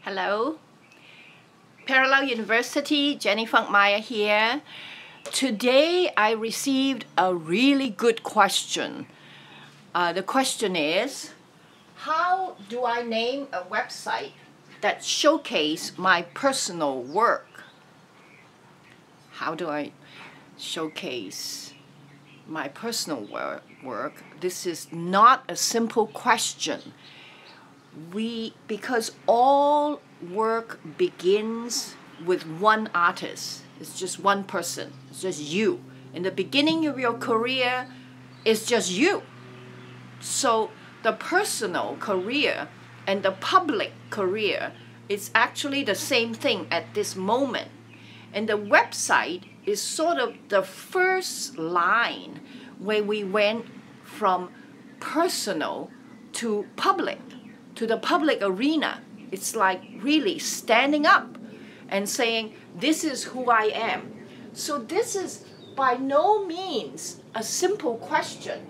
Hello, Parallel University, Jenny Funkmeyer here. Today I received a really good question. The question is, how do I name a website that showcases my personal work? How do I showcase my personal work? This is not a simple question. Because all work begins with one artist. It's just one person. It's just you. In the beginning of your career, it's just you. So the personal career and the public career is actually the same thing at this moment. And the website is sort of the first line where we went from personal to public, to the public arena. It's like really standing up and saying, this is who I am. So this is by no means a simple question.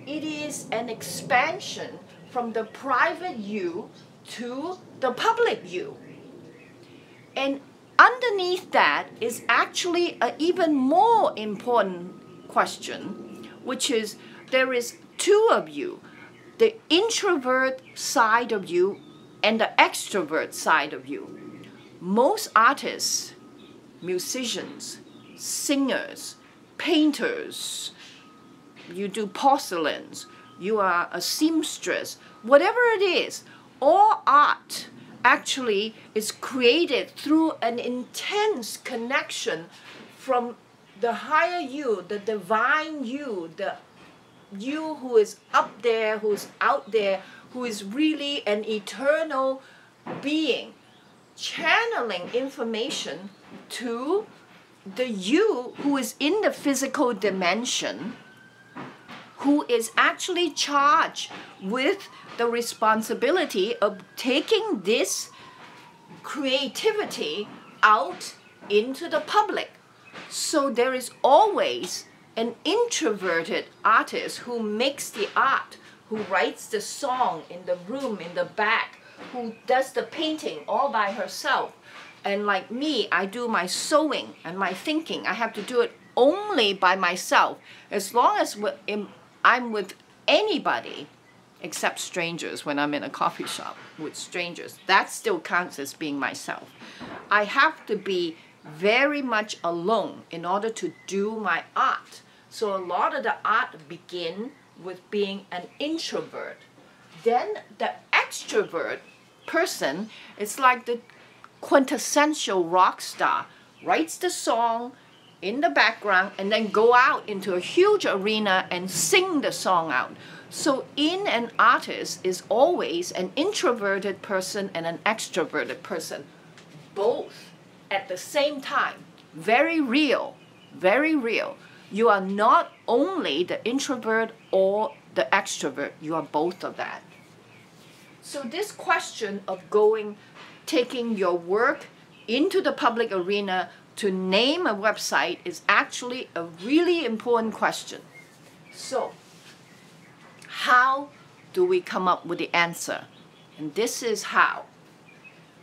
It is an expansion from the private you to the public you. And underneath that is actually an even more important question, which is there is two of you, the introvert side of you and the extrovert side of you. Most artists, musicians, singers, painters, you do porcelains, you are a seamstress, whatever it is, all art actually is created through an intense connection from the higher you, the divine you, the you who is up there, who's out there, who is really an eternal being, channeling information to the you who is in the physical dimension, who is actually charged with the responsibility of taking this creativity out into the public. So there is always an introverted artist who makes the art, who writes the song in the room in the back, who does the painting all by herself. And like me, I do my sewing and my thinking. I have to do it only by myself. As long as I'm with anybody, except strangers, when I'm in a coffee shop with strangers, that still counts as being myself. I have to be very much alone in order to do my art. So a lot of the art begin with being an introvert. Then the extrovert person is like the quintessential rock star, writes the song in the background and then go out into a huge arena and sing the song out. So in an artist is always an introverted person and an extroverted person, both at the same time. Very real, very real. You are not only the introvert or the extrovert, you are both of that. So this question of taking your work into the public arena to name a website is actually a really important question. So how do we come up with the answer? And this is how.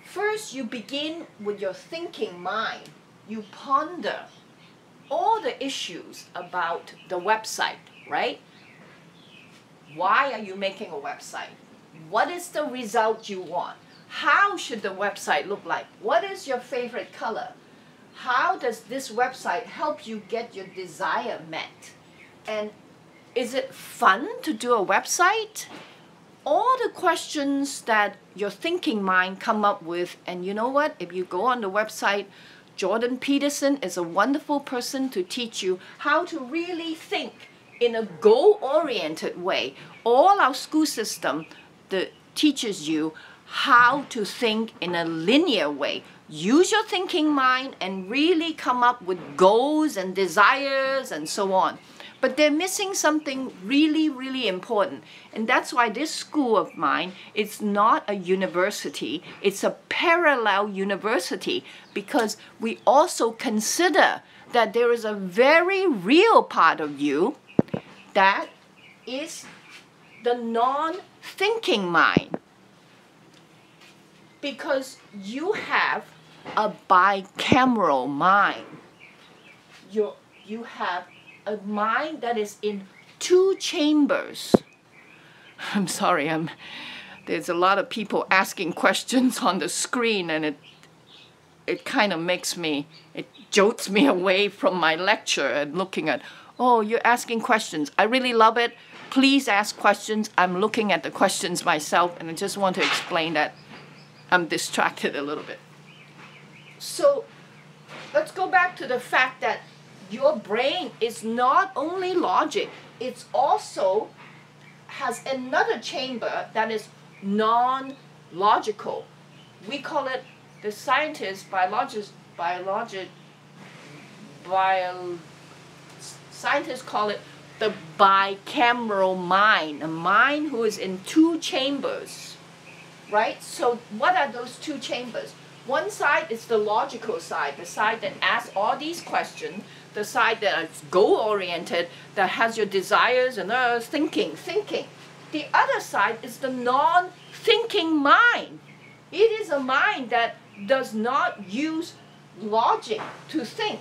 First, you begin with your thinking mind. You ponder all the issues about the website, right? Why are you making a website? What is the result you want? How should the website look like? What is your favorite color? How does this website help you get your desire met? And is it fun to do a website? All the questions that your thinking mind come up with, and you know what? If you go on the website, Jordan Peterson is a wonderful person to teach you how to really think in a goal-oriented way. All our school system teaches you how to think in a linear way. Use your thinking mind and really come up with goals and desires and so on. But they're missing something really, really important. And that's why this school of mine, it's not a university, it's a parallel university, because we also consider that there is a very real part of you that is the non-thinking mind. Because you have a bicameral mind. You have a mind that is in two chambers. I'm sorry, there's a lot of people asking questions on the screen, and it kind of it jolts me away from my lecture and looking at, oh, you're asking questions. I really love it. Please ask questions. I'm looking at the questions myself, and I just want to explain that I'm distracted a little bit. So let's go back to the fact that your brain is not only logic, it's also has another chamber that is non-logical. We call it, the scientists, scientists call it the bicameral mind, a mind who is in two chambers, right? So what are those two chambers? One side is the logical side, the side that asks all these questions, the side that is goal-oriented, that has your desires and thinking. The other side is the non-thinking mind. It is a mind that does not use logic to think.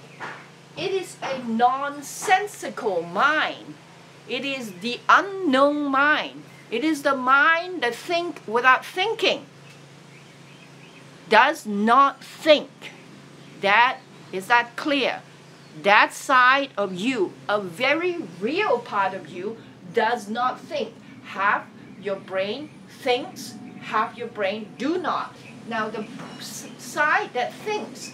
It is a nonsensical mind. It is the unknown mind. It is the mind that thinks without thinking. Does not think. Is that clear? That side of you, a very real part of you, does not think. Half your brain thinks, half your brain do not. Now the side that thinks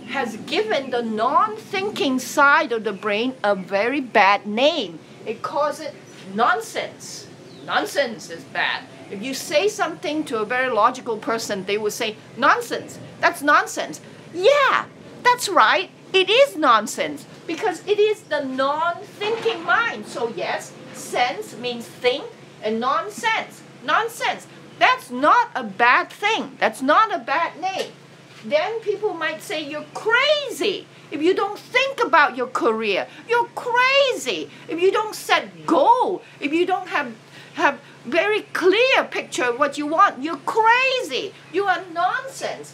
has given the non-thinking side of the brain a very bad name. It calls it nonsense. Nonsense is bad. If you say something to a very logical person, they will say, nonsense. That's nonsense. Yeah, that's right. It is nonsense because it is the non-thinking mind. So yes, sense means think, and nonsense. Nonsense. That's not a bad thing. That's not a bad name. Then people might say you're crazy if you don't think about your career. You're crazy if you don't set goal. If you don't have very clear picture of what you want. You're crazy. You are nonsense.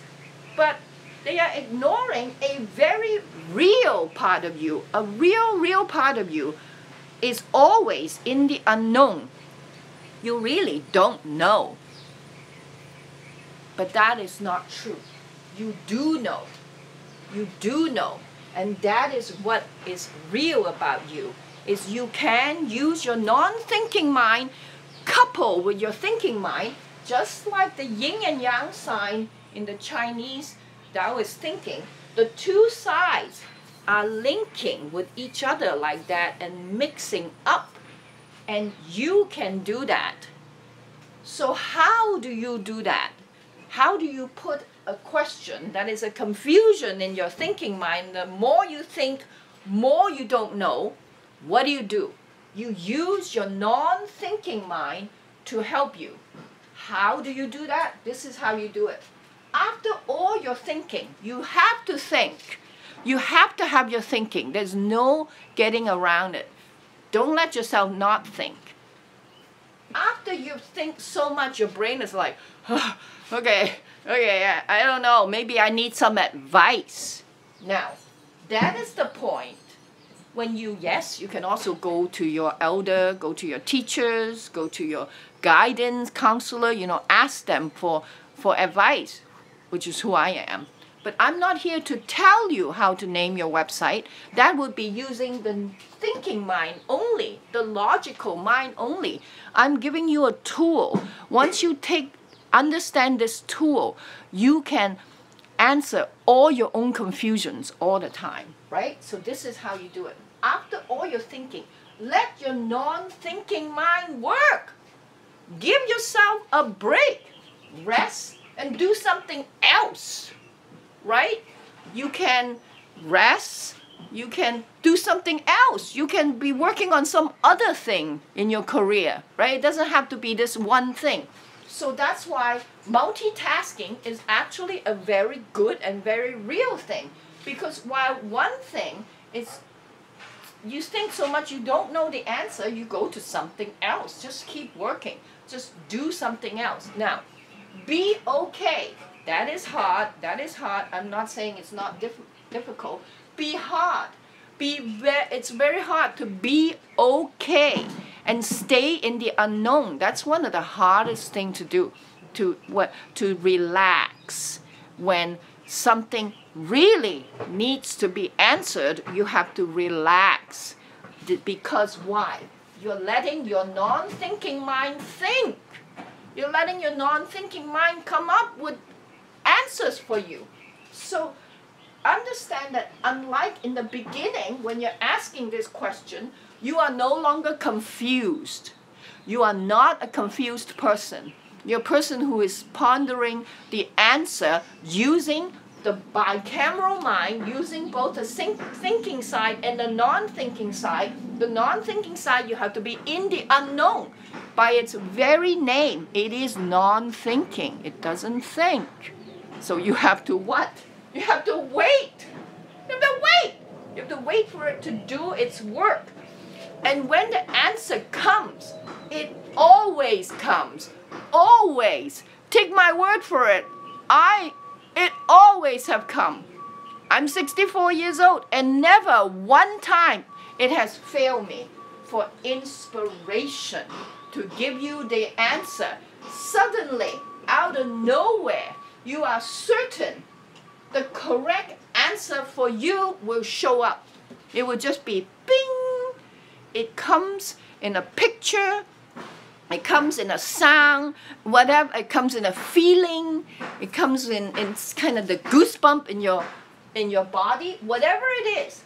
But they are ignoring a very real part of you. A real part of you is always in the unknown. You really don't know. But that is not true. You do know. You do know. And that is what is real about you, is you can use your non-thinking mind coupled with your thinking mind, just like the yin and yang sign in the Chinese Taoist thinking. The two sides are linking with each other like that and mixing up. And you can do that. So how do you do that? How do you put a question that is a confusion in your thinking mind? The more you think, more you don't know. What do? You use your non-thinking mind to help you. How do you do that? This is how you do it. After all your thinking, you have to think. You have to have your thinking. There's no getting around it. Don't let yourself not think. After you think so much, your brain is like, oh, okay, I don't know, maybe I need some advice. Now, that is the point when you can also go to your elder, go to your teachers, go to your guidance counselor, ask them for advice, which is who I am. But I'm not here to tell you how to name your website. That would be using the thinking mind only, the logical mind only. I'm giving you a tool. Once you understand this tool, you can answer all your own confusions all the time, right? So this is how you do it. After all your thinking, let your non-thinking mind work. Give yourself a break. Rest and do something else. Right? You can rest, you can do something else, you can be working on some other thing in your career, right? It doesn't have to be this one thing. So that's why multitasking is actually a very good and very real thing. Because while one thing is, you think so much you don't know the answer, you go to something else. Just keep working. Just do something else. Now, be okay That is hard. That is hard. I'm not saying it's not difficult. Be hard. It's very hard to be okay and stay in the unknown. That's one of the hardest things to do. To relax when something really needs to be answered. You have to relax. Because why? You're letting your non-thinking mind think. You're letting your non-thinking mind come up with answers for you. So understand that unlike in the beginning, when you're asking this question, you are no longer confused. You are not a confused person. You're a person who is pondering the answer using the bicameral mind, using both the thinking side and the non-thinking side. The non-thinking side, you have to be in the unknown. By its very name, it is non-thinking. It doesn't think. So you have to what? You have to wait. You have to wait. You have to wait for it to do its work. And when the answer comes, it always comes. Always. Take my word for it. It always have come. I'm 64 years old and never one time it has failed me for inspiration to give you the answer. Suddenly, out of nowhere, you are certain the correct answer for you will show up. It will just be bing. It comes in a picture. It comes in a sound, whatever. It comes in a feeling. It comes in kind of the goosebump in your body. Whatever it is,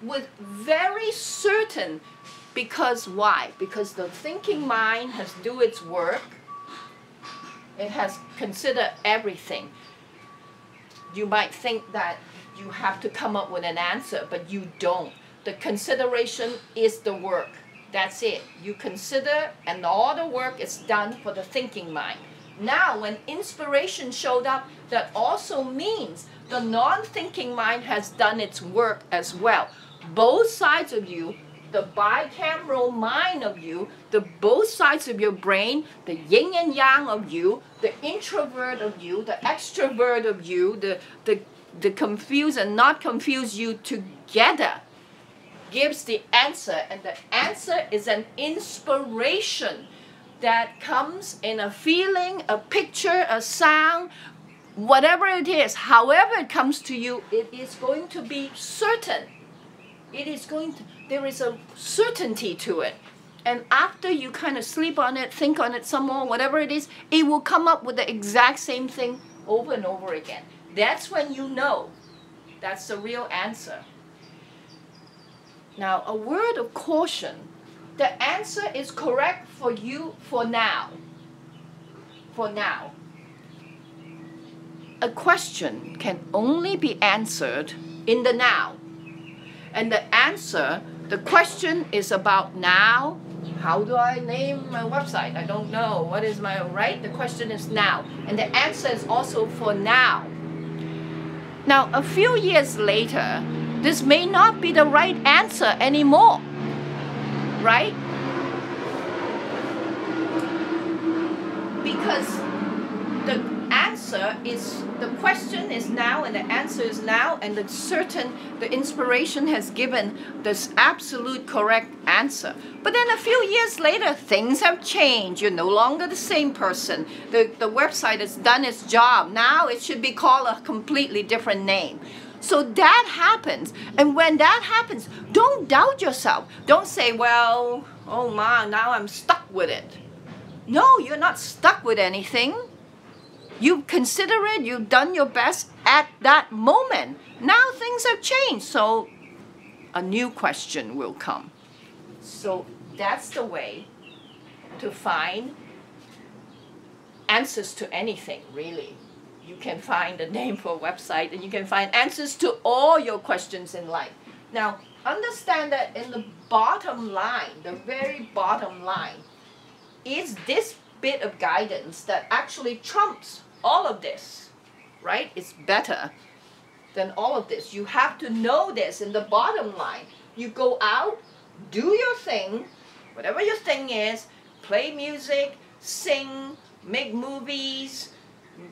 with very certain. Because why? Because the thinking mind has do its work. It has considered everything. You might think that you have to come up with an answer, but you don't. The consideration is the work. That's it. You consider, and all the work is done for the thinking mind. Now, when inspiration showed up, that also means the non-thinking mind has done its work as well. Both sides of you, the bicameral mind of you, both sides of your brain, the yin and yang of you, the introvert of you, the extrovert of you, the confused and not confused you together gives the answer, and the answer is an inspiration that comes in a feeling, a picture, a sound, whatever it is, however it comes to you, it is going to be certain. There is a certainty to it. And after you kind of sleep on it, think on it some more, whatever it is, it will come up with the exact same thing over and over again. That's when you know that's the real answer. Now, a word of caution. The answer is correct for you for now. For now. A question can only be answered in the now. And the question is about now. How do I name my website? I don't know. What is my right? The question is now. And the answer is also for now. Now, a few years later, this may not be the right answer anymore, right? Because the question is now and the answer is now, and the inspiration has given this absolute correct answer. But then a few years later, things have changed. You're no longer the same person. The website has done its job. Now it should be called a completely different name. So that happens. And when that happens, don't doubt yourself. Don't say, well, oh man, now I'm stuck with it. No, you're not stuck with anything. You consider it, you've done your best at that moment. Now things have changed, so a new question will come. So that's the way to find answers to anything, really. You can find a name for a website, and you can find answers to all your questions in life. Now, understand that in the bottom line, the very bottom line, is this bit of guidance that actually trumps all of this, right? It's better than all of this. You have to know this in the bottom line. You go out, do your thing, whatever your thing is, play music, sing, make movies,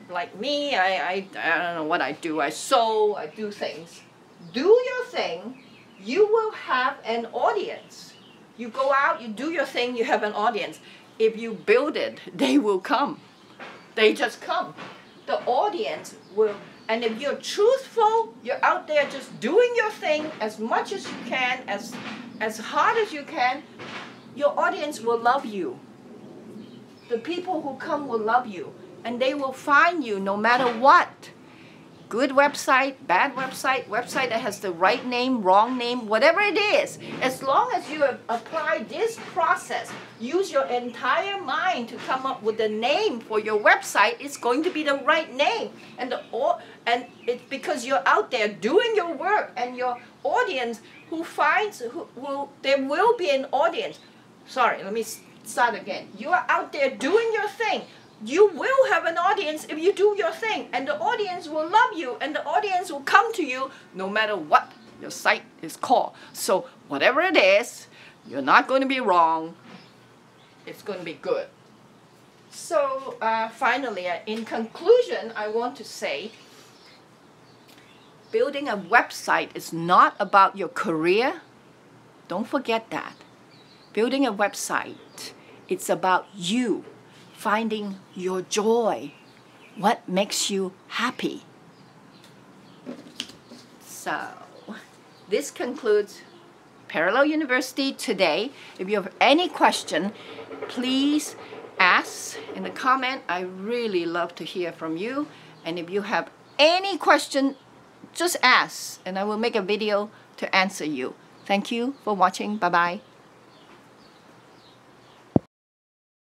like me, I don't know what I do. I sew, I do things. Do your thing, you will have an audience. You go out, you do your thing, you have an audience. If you build it, they will come. They just come. The audience will, and if you're truthful, you're out there just doing your thing as much as you can, as hard as you can, your audience will love you. The people who come will love you, and they will find you no matter what. Good website, bad website, website that has the right name, wrong name, whatever it is. As long as you apply this process, use your entire mind to come up with a name for your website, it's going to be the right name. And it's because you're out there doing your work, and your audience there will be an audience. Sorry, let me start again. You are out there doing your thing. You will have an audience if you do your thing, and the audience will love you, and the audience will come to you no matter what your site is called. So whatever it is, you're not going to be wrong. It's going to be good. So finally, in conclusion, I want to say, building a website is not about your career. Don't forget that. Building a website, it's about you. Finding your joy, what makes you happy. So, this concludes Parallel University today. If you have any question, please ask in the comment. I really love to hear from you. And if you have any question, just ask, and I will make a video to answer you. Thank you for watching. Bye-bye.